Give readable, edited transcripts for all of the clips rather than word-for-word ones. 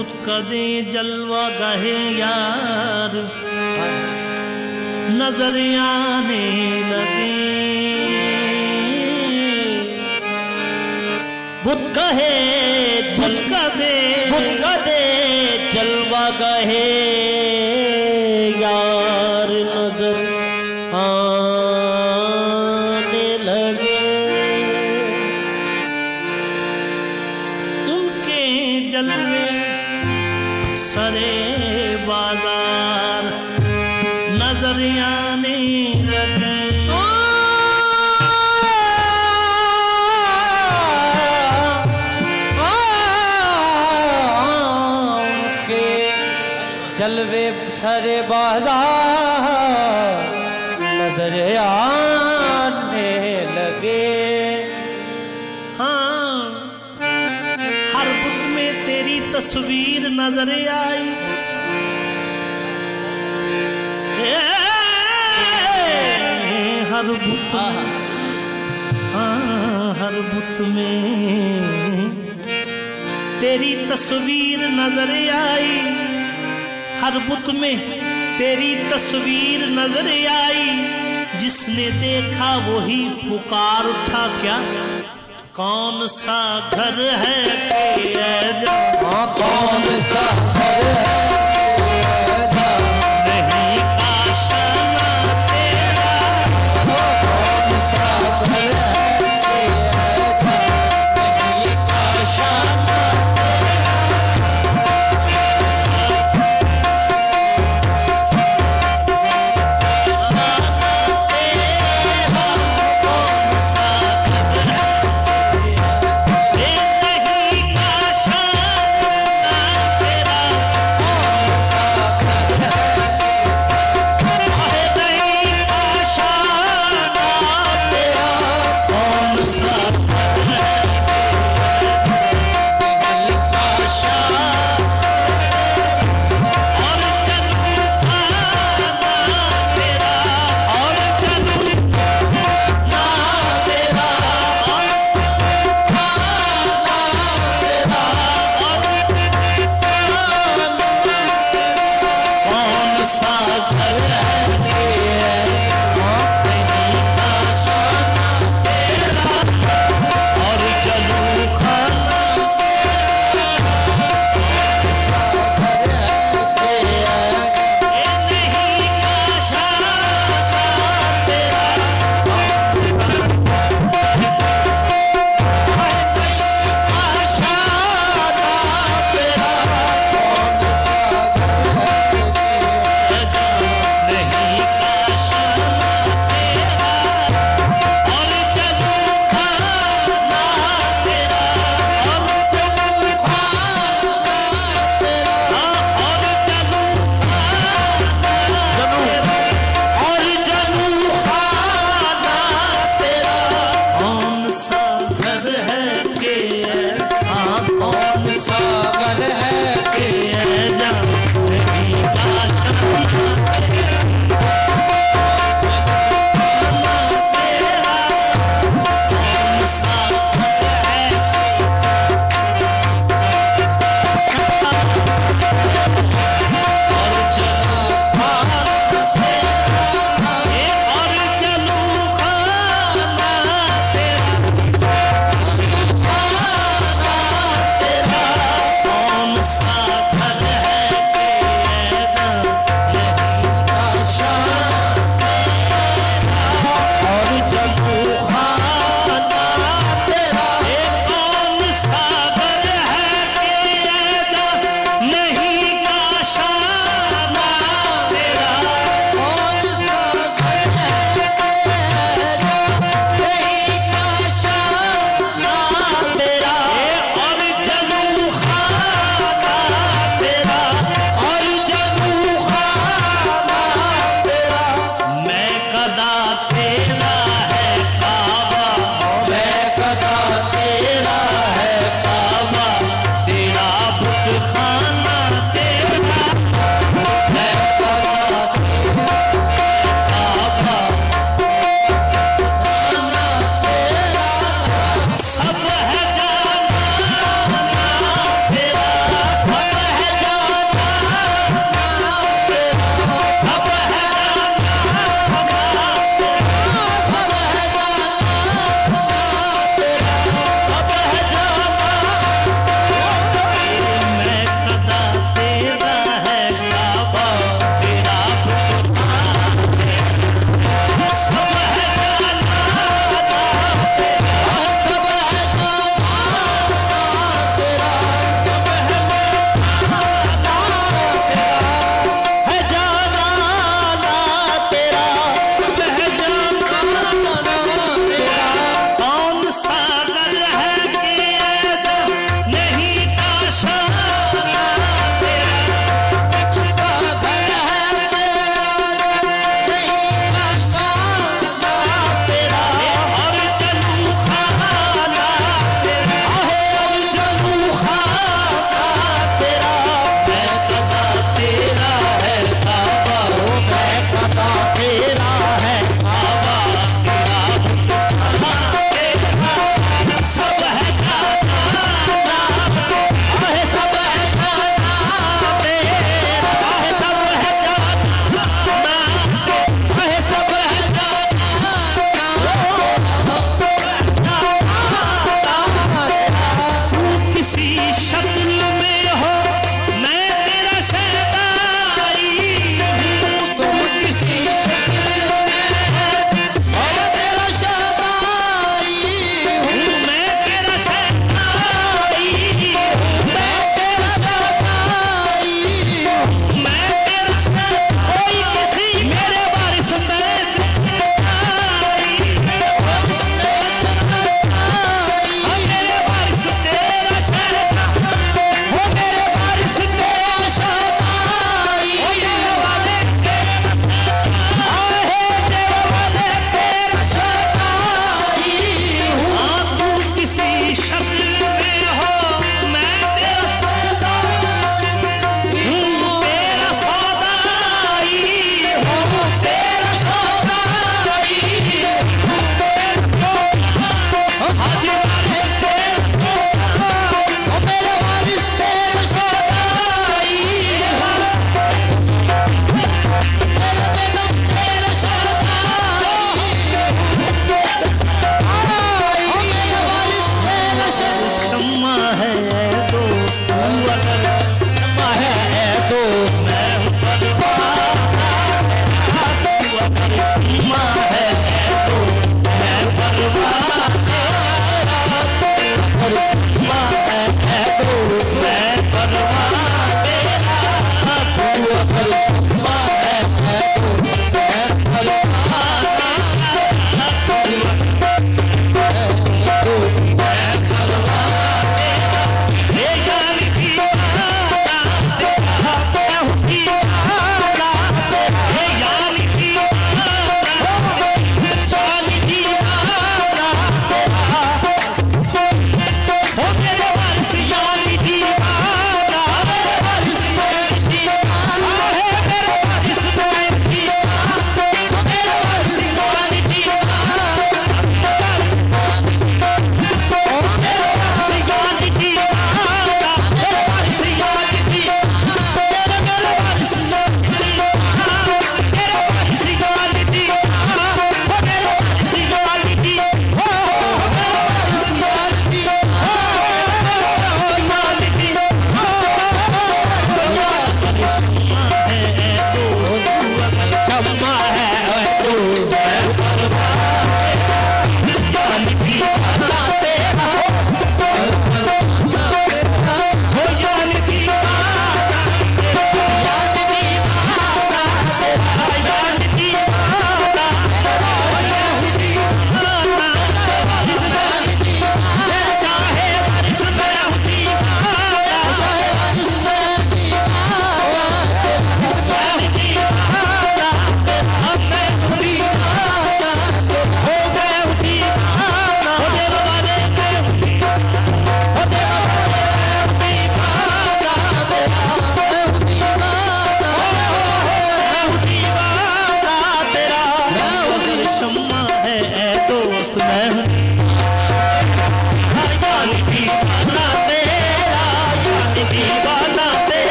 बुत कदे जलवा गहे यार नजर आने लगे। बुत कदे जलवा गहे यार नजर आने लगे। उनके जलवे सरे बाजार नजर आने लगे। उनके जलवे सरे बाजार नजर आने लगे। हाँ, हर बुत में तेरी तस्वीर नजर आई। हर बुत हर बुत में तेरी तस्वीर नजर आई। हर बुत में तेरी तस्वीर नजर आई। जिसने देखा वही पुकार उठा क्या कौन सा घर है कौन सा घर है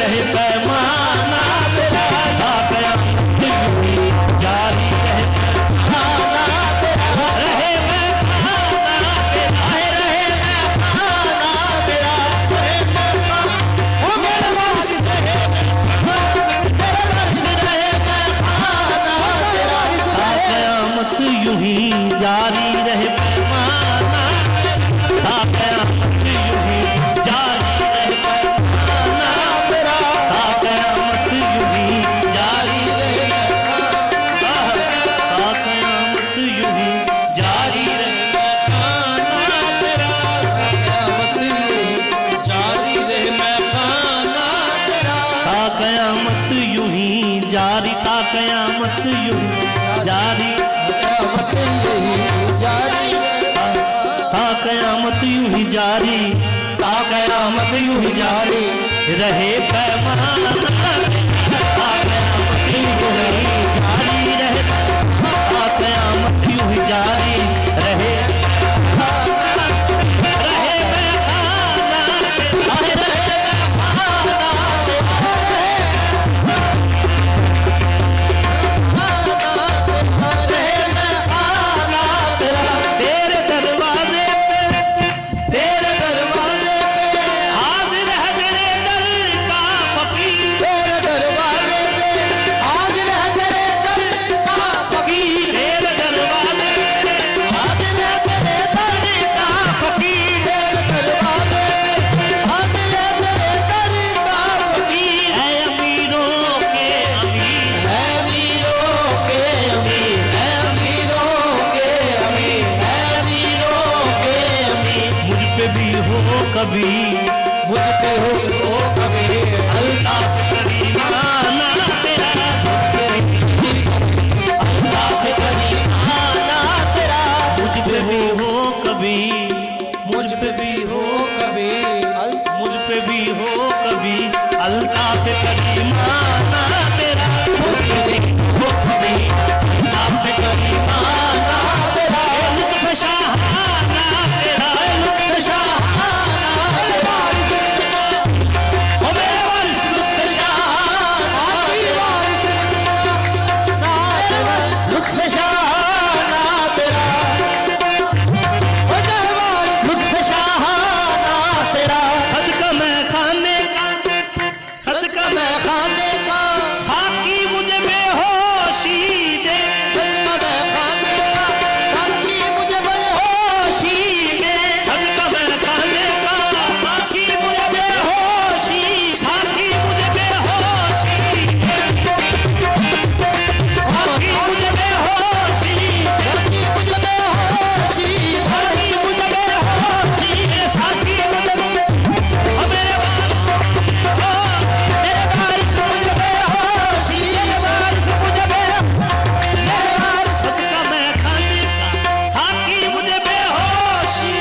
रहे पैमाना तेरा, ता कयामत यूं ही जारी रहे पैमाना तेरा, रहे पैमाना तेरा, रहे पैमाना तेरा, ओ मेरे वारिस रहे तेरे वारिस रहे पैमाना तेरा, ता कयामत यूं ही जारी रहे पैमाना, ता कयामत यूं ही जारी रहे पैमाना तेरा, ता कयामत यूं ही जारी रहे पैमाना, ता कयामत यूं ही जारी रहे पैमाना तेरा, कयामत जारी रहे पैमाना तेरा, ता कयामत यूं ही जारी, ता कयामत यूं ही जारी, कयामत जारी ता कयामत यूं ही जारी, ता कयामत यूं ही जारी रहे पैमाना, ता कयामत यूं ही जारी रहे, ता कयामत यूं ही जारी रहे, रहे पैमाना, रहे तेरे दरवाजे पे, तेरे दरवाजे पे हाजिर है मेरे दर का फकीर, तेरे दरवाजे पे हाजिर है तेरे दर का फकीर, तेरे दरवाजे पे हाजिर है तेरे दर का फकीर, तेरे दरवाजे पे हाजिर है तेरे दर का फकीर, है अमीरों के अमीर, है अमीरों के अमीर, है अमीरों के अमीर, है अमीरों के अमीर, मुझ पे भी हो कभी मुझ पे हो कभी अल्ताफ करीमाना तेरा, अल्ताफ करीमाना तेरा, मुझ पे भी हो कभी, मुझ पे भी हो कभी मुझ पे भी हो कभी अल्ताफ करीमाना तेरा, मुझ पे भी हो कभी अल्ताफ करीमाना तेरा, लुत्फ शाहाना तेरा, लुत्फ शाहाना तेरा, ओ मेरे वारिस लुत्फ शाहाना तेरा, लुत्फ शाहाना तेरा, ओ शहवारिस लुत्फ शाहाना तेरा, सदका मैं खाने का, सदका मैं खाने का साकी मुझे बेहोशी दे, सदका मैं खाने का साकी मुझे बेहोशी दे, सदका मैं खाने का साकी मुझे बेहोशी, साकी मुझे बेहोशी, साकी मुझे बेहोशी, साकी मुझे बेहोशी, साकी मुझे बेहोशी, साकी मुझे, ओ मेरे तेरे बारिश मुझे बेहोशी, तेरे बारिश मुझे बेहोशी, सदका मैं खाने का साकी मुझे बेहोशी,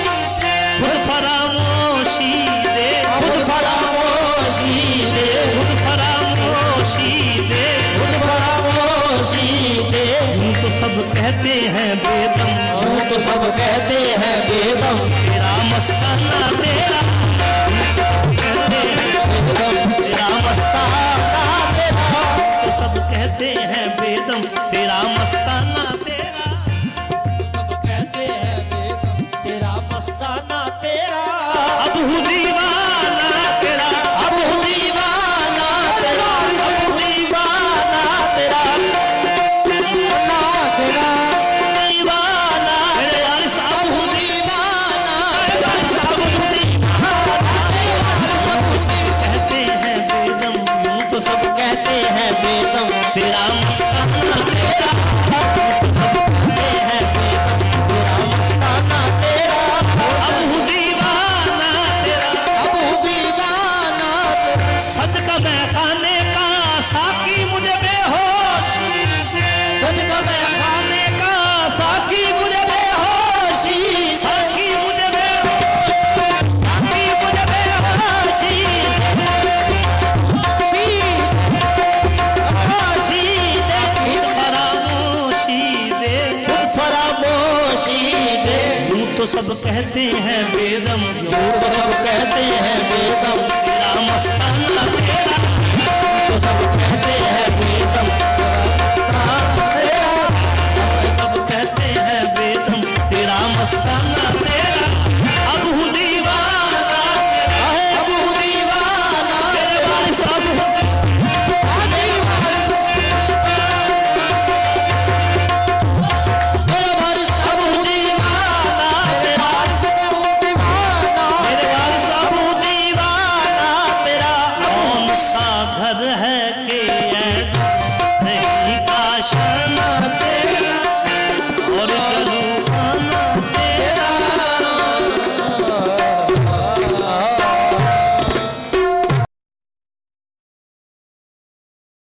खुद फरामोशी दे, खुद फरामोशी दे, खुद फरामोशी दे, खुद फरामोशी दे, यूं तो सब कहते हैं बेदम, यूं तो सब कहते हैं बेदम, तेरा मस्ताना तेरा, कहते हैं बेदम तेरा मस्ताना तेरा, तो सब कहते हैं बेदम, तेरा मस्ताना तेरा, सब कहते हैं बेदम, तेरा मस्ताना तेरा, अब हूँ दीवाना तेरा, अब हूँ दीवाना तेरा, अब हूँ दीवाना तेरा, ना तेरा, दीवाना मेरे वारिस, अब हूँ दीवाना दीवाना, अब हूँ दीवाना तेरा, कहते हैं बेदम, यूं तो सब कहते हैं बेदम, तेरा मस्ताना तेरा, यूं तो सब कहते हैं बेदम, तेरा मस्ताना तेरा, अब हूँ दीवाना तेरा, अब हूँ दीवाना तेरा, सदका मैं खाने का साकी मुझे बेहोशी, सदका मैं खाने का साकी मुझे बेहोशी, साकी मुझे बेहोशी, साकी मुझे बेहोशी, खामोशी दे, खुद फरामोशी दे, खुद फरामोशी दे, यूं तो सब कहते हैं बेदम, यूं तो सब कहते हैं बेदम, तेरा मस्ताना तेरा, शाना तेरा